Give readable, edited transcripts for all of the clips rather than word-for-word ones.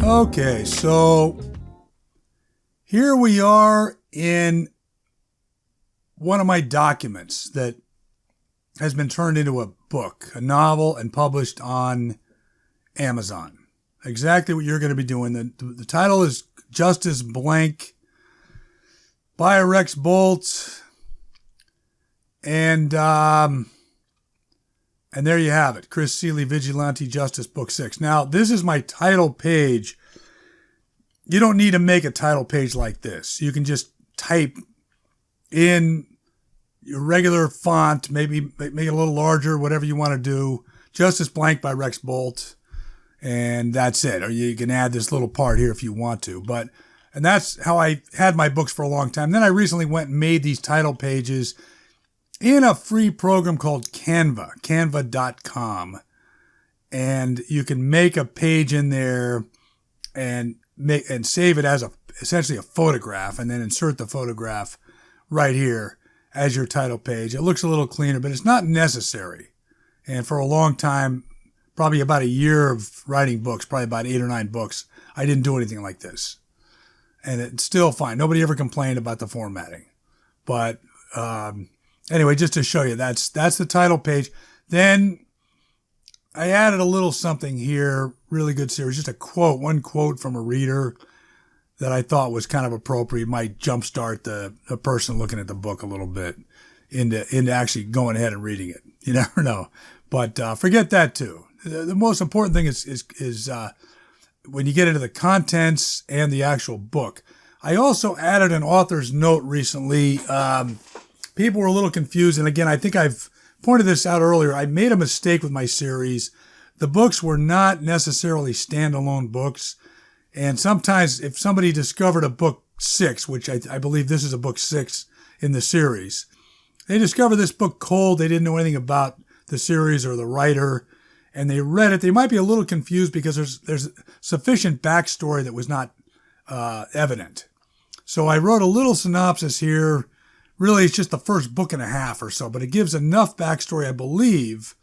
Okay, so here we are in one of my documents that has been turned into a book, a novel, and published on Amazon. Exactly what you're going to be doing. The title is Justice Blank by Rex Bolt. And there you have it. Chris Seeley, Vigilante Justice, Book 6. Now, this is my title page. You don't need to make a title page like this. You can just type in your regular font, maybe make it a little larger, whatever you want to do. Justice Blank by Rex Bolt. And that's it. Or you can add this little part here if you want to. And that's how I had my books for a long time. Then I recently went and made these title pages in a free program called Canva, canva.com. And you can make a page in there and save it as essentially a photograph, and then insert the photograph right here as your title page. It looks a little cleaner, but it's not necessary. And for a long time, probably about a year of writing books, probably about 8 or 9 books, I didn't do anything like this. And it's still fine. Nobody ever complained about the formatting. But anyway, just to show you, that's the title page. Then I added a little something here, really good series, just a quote, one quote from a reader that I thought was kind of appropriate, might jumpstart the person looking at the book a little bit into actually going ahead and reading it. You never know. But forget that too. The most important thing is when you get into the contents and the actual book. I also added an author's note recently. People were a little confused. And again, I think I've pointed this out earlier. I made a mistake with my series. The books were not necessarily standalone books. And sometimes if somebody discovered a book 6, which I believe this is a book 6 in the series, they discovered this book cold. They didn't know anything about the series or the writer, and they read it. They might be a little confused because there's sufficient backstory that was not evident. So I wrote a little synopsis here. Really, it's just the first book and a half or so, but it gives enough backstory, I believe.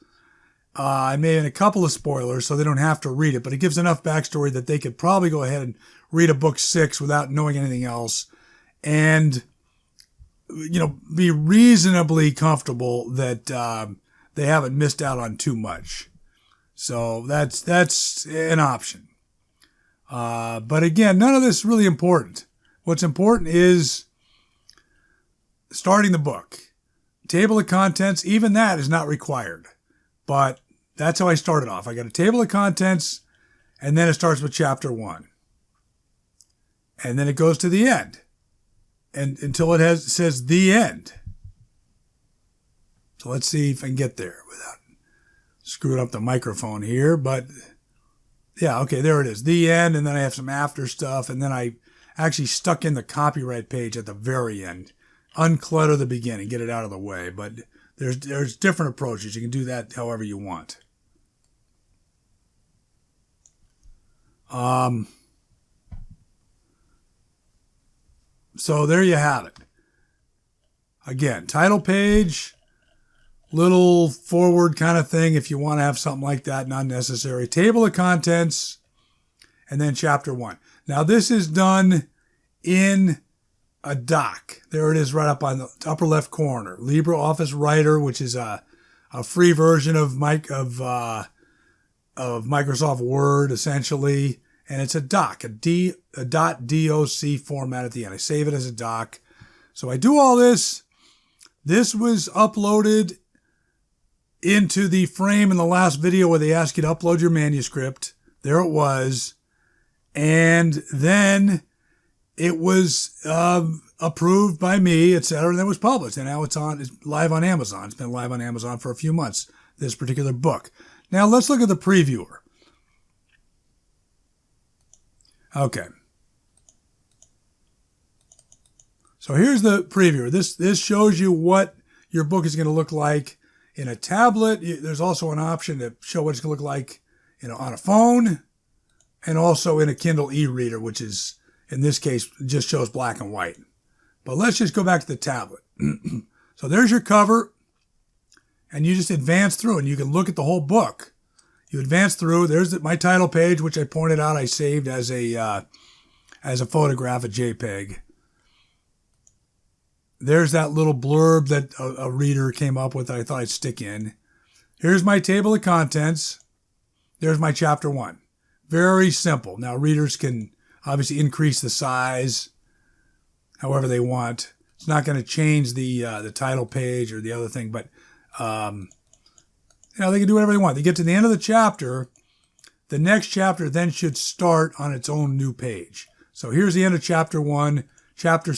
I made in a couple of spoilers, so they don't have to read it, but it gives enough backstory that they could probably go ahead and read a book 6 without knowing anything else, and be reasonably comfortable that they haven't missed out on too much. So that's an option. But again, none of this is really important. What's important is starting the book. Table of contents, even that is not required. But that's how I started off. I got a table of contents, and then it starts with chapter 1. And then it goes to the end. And until it says the end. So let's see if I can get there without screwing up the microphone here. But yeah, okay, there it is. The end, and then I have some after stuff, and then I actually stuck in the copyright page at the very end. Unclutter the beginning, get it out of the way. But there's different approaches. You can do that however you want. So there you have it. Again, title page, little forward kind of thing if you want to have something like that, not necessary. Table of contents, and then chapter 1. Now this is done in a doc. There it is right up on the upper left corner. LibreOffice Writer, which is a free version of Microsoft Word, essentially. And it's a doc, a .doc format at the end. I save it as a doc. So I do all this. This was uploaded into the frame in the last video where they ask you to upload your manuscript. There it was. And then it was approved by me, etc., and then it was published. And now it's live on Amazon. It's been live on Amazon for a few months, this particular book. Now let's look at the previewer. Okay. So here's the previewer. This shows you what your book is going to look like in a tablet. There's also an option to show what it's going to look like, on a phone, and also in a Kindle e-reader, which is, in this case, just shows black and white. But let's just go back to the tablet. So there's your cover, and you just advance through, and you can look at the whole book. You advance through. There's my title page, which I pointed out I saved as a photograph, a JPEG. There's that little blurb that a reader came up with that I thought I'd stick in. Here's my table of contents. There's my chapter 1. Very simple. Now, readers can obviously increase the size however they want. It's not going to change the title page or the other thing, but they can do whatever they want. They get to the end of the chapter. The next chapter then should start on its own new page. So here's the end of chapter 1. Chapter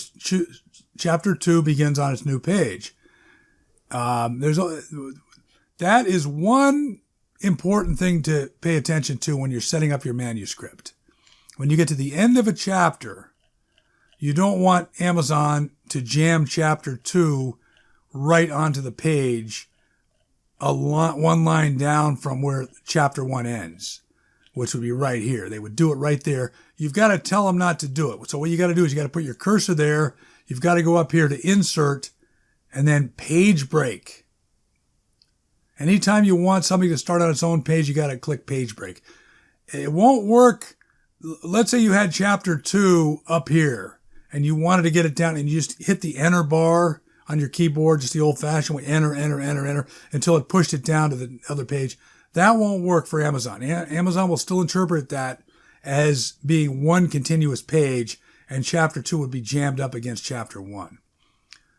2 begins on its new page. That is one important thing to pay attention to when you're setting up your manuscript. When you get to the end of a chapter, you don't want Amazon to jam chapter 2 right onto the page, one line down from where chapter 1 ends, which would be right here. They would do it right there. You've got to tell them not to do it. So what you got to do is you got to put your cursor there. You've got to go up here to insert and then page break. Anytime you want something to start on its own page, you got to click page break. It won't work. Let's say you had chapter 2 up here and you wanted to get it down and you just hit the enter bar on your keyboard, just the old-fashioned way, enter, until it pushed it down to the other page. That won't work for Amazon. Amazon will still interpret that as being one continuous page, and chapter 2 would be jammed up against chapter 1.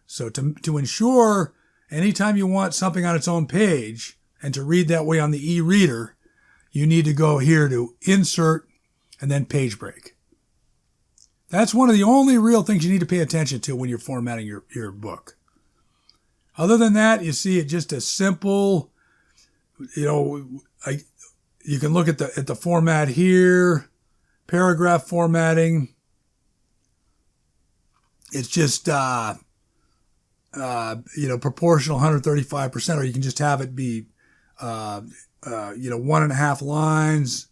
So to ensure anytime you want something on its own page and to read that way on the e-reader, you need to go here to insert and then page break. That's one of the only real things you need to pay attention to when you're formatting your book. Other than that, you see it just a simple, you can look at the format here, paragraph formatting. It's just, proportional 135%, or you can just have it be, 1.5 lines.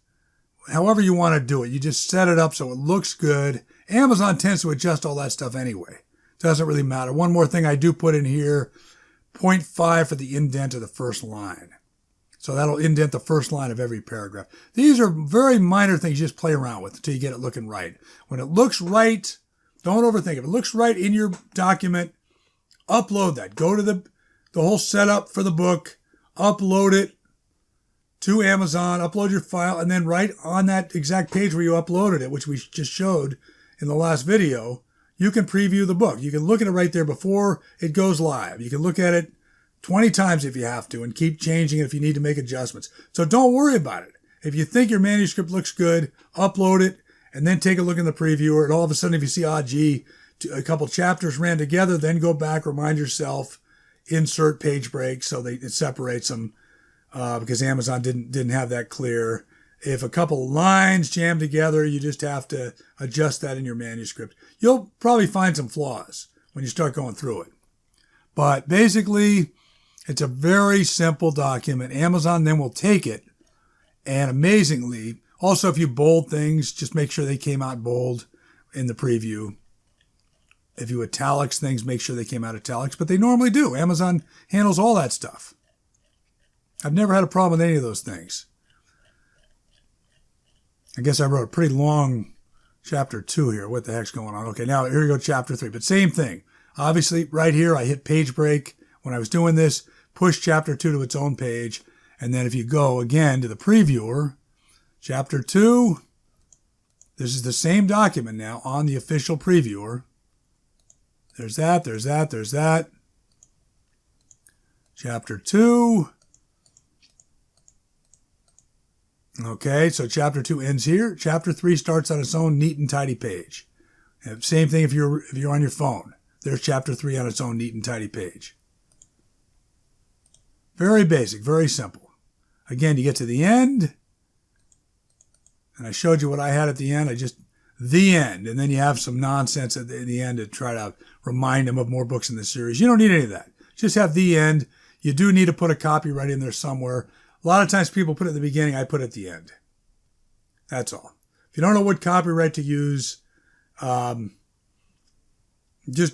However you want to do it, you just set it up so it looks good. Amazon tends to adjust all that stuff anyway. Doesn't really matter. One more thing I do put in here, 0.5 for the indent of the first line. So that'll indent the first line of every paragraph. These are very minor things you just play around with until you get it looking right. When it looks right, don't overthink it. If it looks right in your document, upload that. Go to the whole setup for the book, upload it to Amazon, upload your file, and then right on that exact page where you uploaded it, which we just showed in the last video, you can preview the book. You can look at it right there before it goes live. You can look at it 20 times if you have to and keep changing it if you need to make adjustments. So don't worry about it. If you think your manuscript looks good, upload it and then take a look in the previewer. And all of a sudden, if you see, a couple chapters ran together, then go back, remind yourself, insert page break so it separates them because Amazon didn't have that clear. If a couple lines jam together, you just have to adjust that in your manuscript. You'll probably find some flaws when you start going through it. But basically, it's a very simple document. Amazon then will take it, and amazingly, also if you bold things, just make sure they came out bold in the preview. If you italics things, make sure they came out italics, but they normally do. Amazon handles all that stuff. I've never had a problem with any of those things. I guess I wrote a pretty long chapter 2 here. What the heck's going on? Okay, now here we go, chapter 3. But same thing. Obviously, right here, I hit page break. When I was doing this, push chapter 2 to its own page. And then if you go again to the previewer, chapter 2, this is the same document now on the official previewer. There's that. Chapter 2. Okay, so chapter 2 ends here. Chapter 3 starts on its own neat and tidy page. And same thing if you're on your phone. There's chapter 3 on its own neat and tidy page. Very basic, very simple. Again, you get to the end, and I showed you what I had at the end. The end, and then you have some nonsense at the end to try to remind them of more books in the series. You don't need any of that. Just have the end. You do need to put a copyright in there somewhere. A lot of times people put it at the beginning, I put it at the end. That's all. If you don't know what copyright to use, there's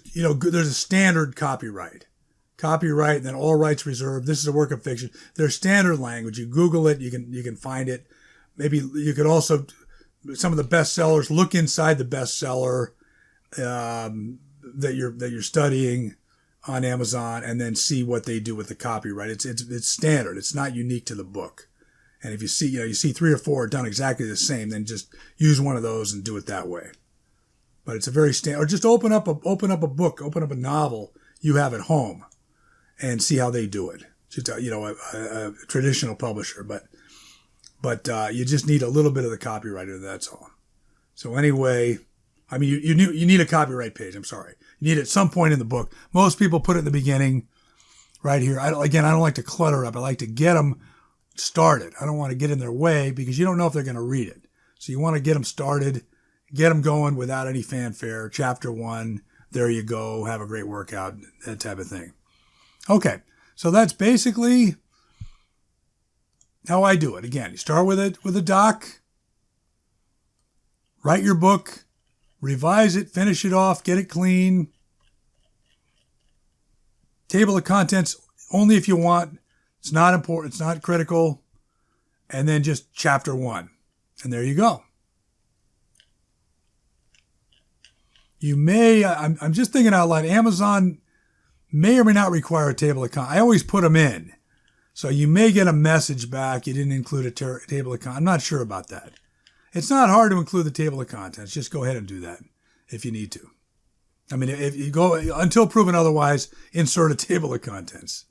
a standard copyright. copyright, and then all rights reserved. This is a work of fiction. There's standard language. You Google it, you can find it. Maybe you could also, some of the bestsellers, look inside the bestseller that you're studying on Amazon, and then see what they do with the copyright. It's standard. It's not unique to the book. And if you see 3 or 4 done exactly the same, then just use one of those and do it that way. But it's a very standard. Or just open up a book, open up a novel you have at home, and see how they do it. Just a traditional publisher, but you just need a little bit of the copyright. That's all. So anyway, I mean, you need a copyright page. I'm sorry, you need it at some point in the book. Most people put it in the beginning, right here. I don't like to clutter up. I like to get them started. I don't want to get in their way because you don't know if they're going to read it. So you want to get them started, get them going without any fanfare. Chapter 1, there you go. Have a great workout, that type of thing. Okay, so that's basically how I do it. Again, you start with a doc, write your book, revise it, finish it off, get it clean. Table of contents only if you want. It's not important. It's not critical. And then just chapter 1. And there you go. You may, I'm just thinking out loud, Amazon may or may not require a table of contents. I always put them in. So you may get a message back. You didn't include a table of contents. I'm not sure about that. It's not hard to include the table of contents. Just go ahead and do that if you need to. I mean, if you go, until proven otherwise, insert a table of contents.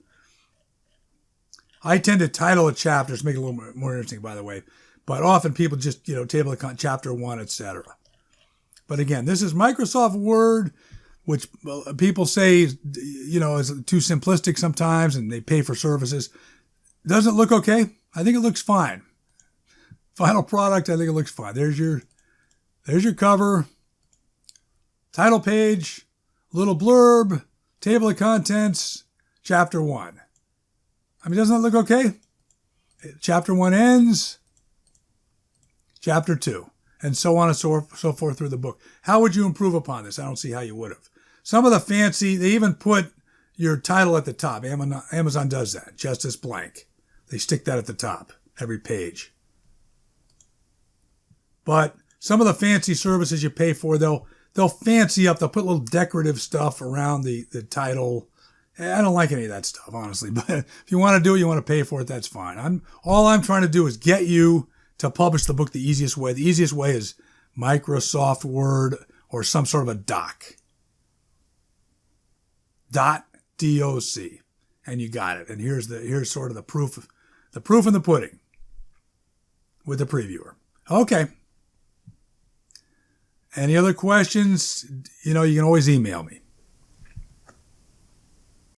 I tend to title a chapter to make it a little more interesting, by the way. But often people just, table of contents, chapter 1, etc. But again, this is Microsoft Word, which people say, is too simplistic sometimes, and they pay for services. Does it look okay? I think it looks fine. Final product, I think it looks fine. There's your cover, title page, little blurb, table of contents, chapter 1. I mean, doesn't that look okay? Chapter 1 ends, chapter 2, and so on and so forth through the book. How would you improve upon this? I don't see how you would have. Some of the fancy, they even put your title at the top. Amazon does that, Justice Blank. They stick that at the top, every page. But some of the fancy services you pay for, they'll fancy up. They'll put little decorative stuff around the title. I don't like any of that stuff, honestly. But if you want to do it, you want to pay for it, that's fine. All I'm trying to do is get you to publish the book the easiest way. The easiest way is Microsoft Word or some sort of a doc. .doc. And you got it. And here's sort of the proof in the pudding with the previewer. Okay. Any other questions? You can always email me.